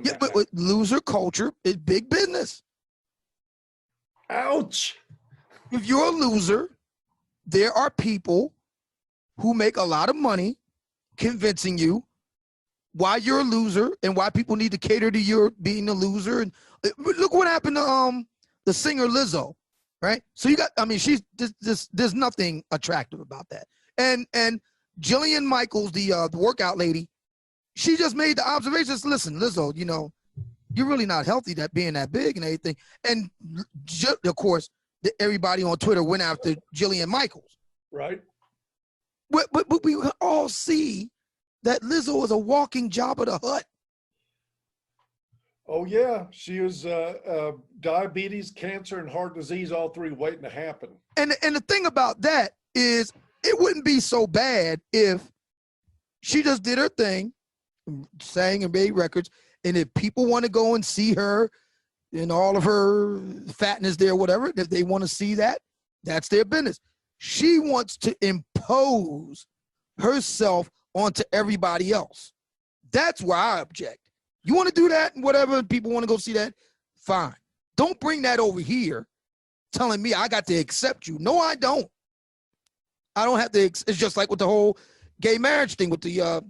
Yeah, but with loser culture is big business. Ouch. If you're a loser, there are people who make a lot of money convincing you why you're a loser and why people need to cater to your being a loser. And look what happened to the singer Lizzo, right? So you got, I mean, she's there's nothing attractive about that. And Jillian Michaels, the workout lady, she just made the observations. Listen, Lizzo, you know, you're really not healthy that being that big and everything. And of course, everybody on Twitter went after Jillian Michaels. Right. But we all see that Lizzo is a walking Jabba the Hutt. Oh yeah, she was diabetes, cancer, and heart disease, all three waiting to happen. And the thing about that is, it wouldn't be so bad if she just did her thing, sang and made records, and if people want to go and see her and all of her fatness there, whatever, if they want to see that, that's their business. She wants to impose herself onto everybody else. That's why I object. You want to do that and whatever, people want to go see that, fine. Don't bring that over here telling me I got to accept you. No, I don't. I don't have to. It's just like with the whole gay marriage thing with the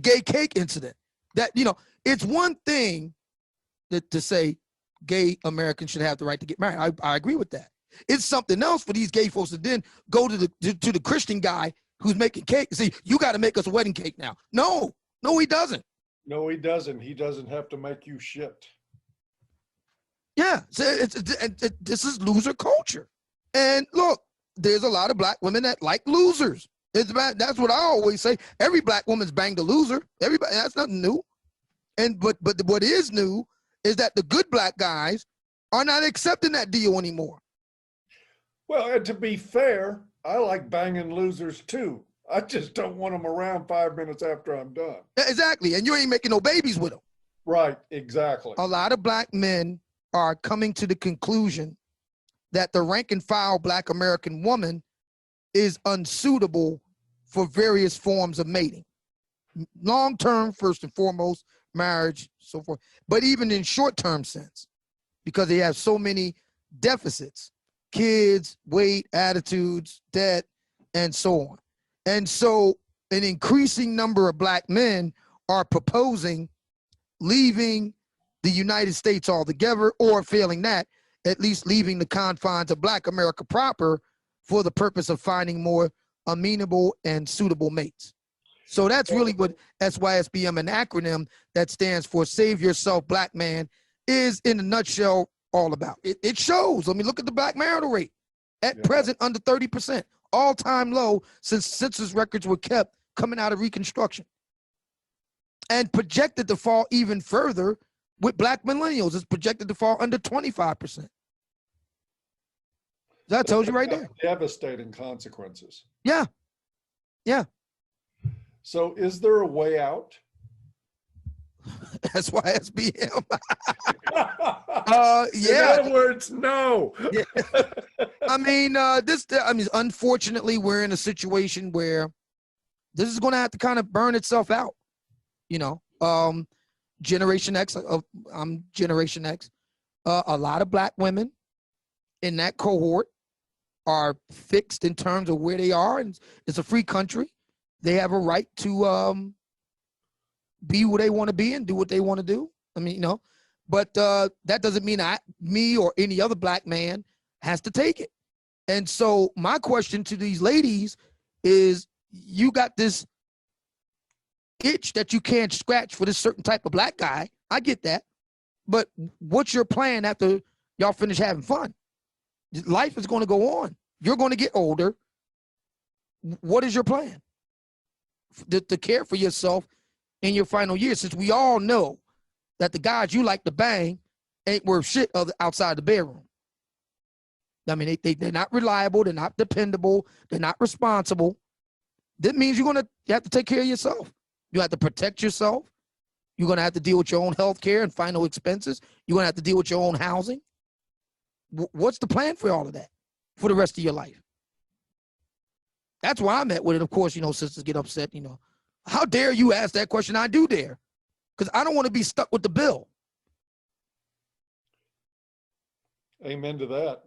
gay cake incident. That, you know, it's one thing to say gay Americans should have the right to get married. I agree with that. It's something else for these gay folks to then go to the Christian guy who's making cake and say, you got to make us a wedding cake now. No, he doesn't. No, he doesn't. He doesn't have to make you shit. Yeah, so this is loser culture. And look, there's a lot of black women that like losers. That's what I always say. Every black woman's banged a loser. Everybody, that's nothing new. And but what is new is that the good black guys are not accepting that deal anymore. Well, and to be fair, I like banging losers too. I just don't want them around 5 minutes after I'm done. Exactly, and you ain't making no babies with them. Right, exactly. A lot of black men are coming to the conclusion that the rank and file black American woman is unsuitable for various forms of mating. Long-term, first and foremost, marriage, so forth, but even in short-term sense, because they have so many deficits, kids, weight, attitudes, debt, and so on. And so an increasing number of black men are proposing leaving the United States altogether, or failing that, at least leaving the confines of black America proper for the purpose of finding more amenable and suitable mates. So that's really what SYSBM, an acronym that stands for Save Yourself Black Man, is in a nutshell all about. It shows. I mean, look at the black marital rate. At present, under 30%. All-time low since census records were kept coming out of Reconstruction. And projected to fall even further with black millennials. It's projected to fall under 25%. That tells you right there. Devastating consequences. Yeah. Yeah. So is there a way out? That's why SBM. Yeah. In other words, no. Yeah. I mean, unfortunately, we're in a situation where this is going to have to kind of burn itself out. You know, Generation X, I'm Generation X. A lot of black women in that cohort are fixed in terms of where they are, and it's a free country. They have a right to be who they want to be and do what they want to do. I mean, you know, but that doesn't mean me or any other black man has to take it. And so my question to these ladies is, you got this itch that you can't scratch for this certain type of black guy. I get that. But what's your plan after y'all finish having fun? Life is going to go on. You're going to get older. What is your plan? To care for yourself in your final years, since we all know that the guys you like to bang ain't worth shit outside the bedroom. I mean, they're not reliable. They're not dependable. They're not responsible. That means you have to take care of yourself. You have to protect yourself. You're going to have to deal with your own health care and final expenses. You're going to have to deal with your own housing. What's the plan for all of that for the rest of your life? That's why I'm at with it. Of course, you know, sisters get upset, you know. How dare you ask that question? I do dare. because I don't want to be stuck with the bill. Amen to that.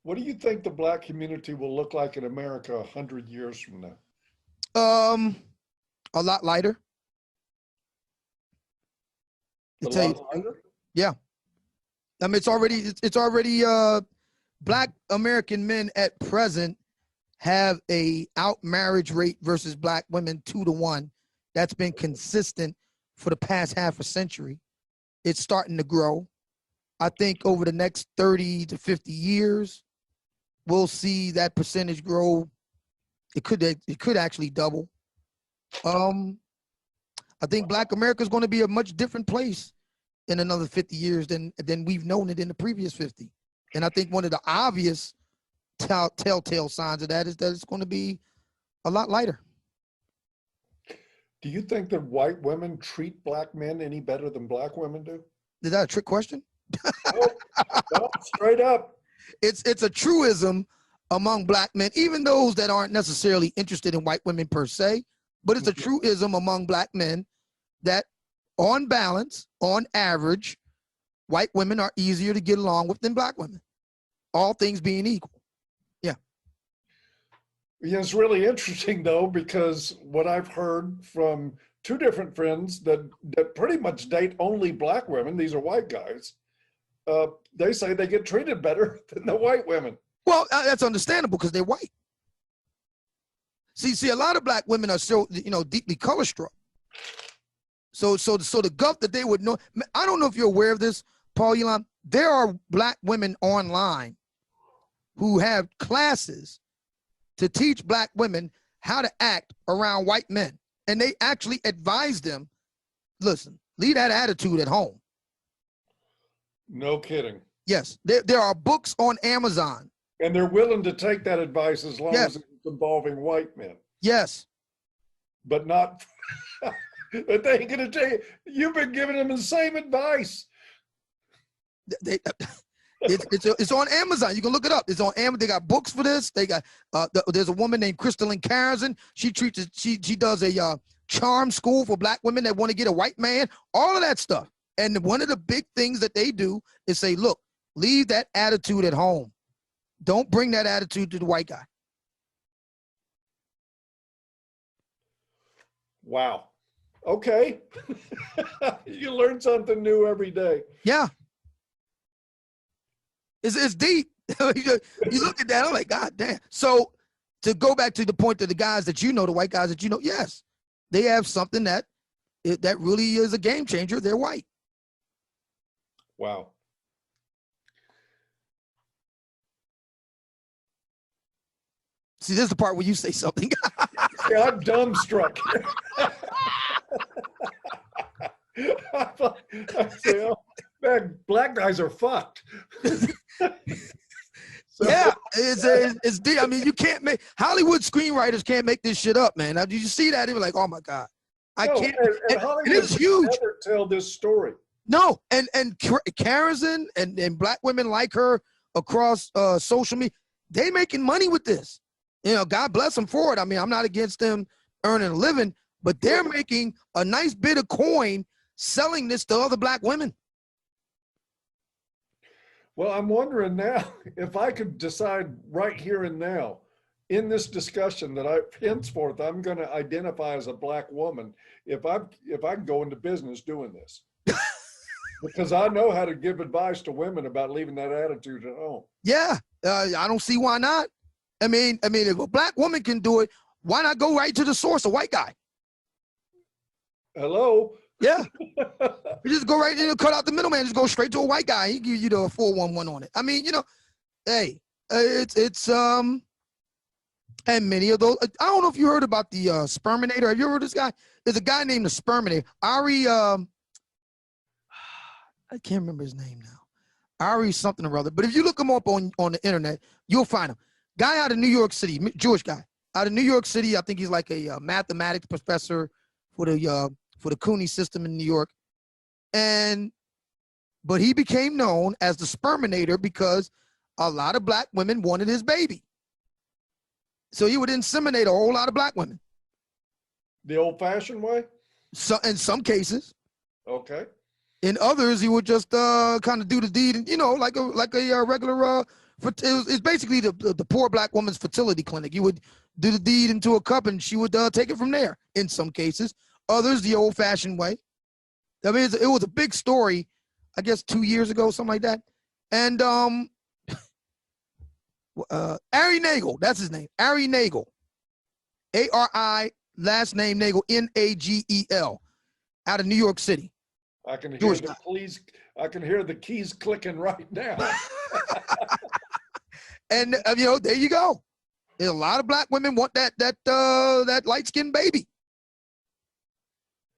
What do you think the black community will look like in America 100 years from now? A lot lighter. A lot lighter? Yeah. I mean, it's already black American men at present have a out marriage rate versus black women 2-to-1. That's been consistent for the past half a century. It's starting to grow. I think over the next 30 to 50 years, we'll see that percentage grow. It could actually double. I think black America is going to be a much different place in another 50 years than we've known it in the previous 50. And I think one of the obvious telltale signs of that is that it's going to be a lot lighter. Do you think that white women treat black men any better than black women do? Is that a trick question? No, straight up. It's a truism among black men, even those that aren't necessarily interested in white women per se, but it's a truism among black men that on balance, on average, white women are easier to get along with than black women, all things being equal. Yeah. Yeah, it's really interesting though, because what I've heard from two different friends that pretty much date only black women, these are white guys, they say they get treated better than the white women. Well, that's understandable because they're white. See, a lot of black women are so, deeply color struck. So the guff that they would know, I don't know if you're aware of this, Paul Elon, there are black women online who have classes to teach black women how to act around white men. And they actually advise them, listen, leave that attitude at home. No kidding. Yes, there are books on Amazon. And they're willing to take that advice as long as it's involving white men. Yes. But not, but they ain't gonna tell you, you've been giving them the same advice. It's on Amazon. You can look it up. It's on Amazon. They got books for this. They got there's a woman named Crystalline Carrison. She does a charm school for black women that want to get a white man. All of that stuff. And one of the big things that they do is say, look, leave that attitude at home. Don't bring that attitude to the white guy. Wow. Okay. You learn something new every day. Yeah. It's deep. You look at that, I'm like, God damn. So to go back to the point of the guys that you know, the white guys that you know, yes, they have something that really is a game changer. They're white. Wow. See, this is the part where you say something. Yeah, I'm dumbstruck. I say, oh, man, black guys are fucked. Yeah, it's deep. I mean, you can't make Hollywood screenwriters can't make this shit up, man. Now, did you see that? They were like, "Oh my god, I can't." And Hollywood it's huge. Never tell this story. No, and Carrison and black women like her across social media, they making money with this. God bless them for it. I mean, I'm not against them earning a living, but they're making a nice bit of coin selling this to other black women. Well, I'm wondering now if I could decide right here and now in this discussion that henceforth I'm going to identify as a black woman, if I can go into business doing this. Because I know how to give advice to women about leaving that attitude at home. Yeah, I don't see why not. I mean, if a black woman can do it, why not go right to the source, a white guy? Hello? Yeah. You just go right in and cut out the middleman, just go straight to a white guy. He give you the 411 on it. I mean, hey, it's and many of those, I don't know if you heard about the Sperminator. Have you heard of this guy? There's a guy named the Sperminator. Ari, I can't remember his name now. Ari something or other. But if you look him up on the internet, you'll find him. Guy out of New York City, Jewish guy. Out of New York City, I think he's like a mathematics professor for the Cooney system in New York. But he became known as the Sperminator because a lot of black women wanted his baby. So he would inseminate a whole lot of black women. The old-fashioned way? So in some cases. Okay. In others, he would just kind of do the deed, and like a regular. It's basically the poor black woman's fertility clinic. You would do the deed into a cup, and she would take it from there. In some cases, others the old-fashioned way. I mean, it was a big story, I guess 2 years ago, something like that. And Ari Nagel, that's his name, Ari Nagel, Ari last name Nagel, Nagel, out of New York City. I can hear I can hear the keys clicking right now. And there you go. There's a lot of black women want that light-skinned baby.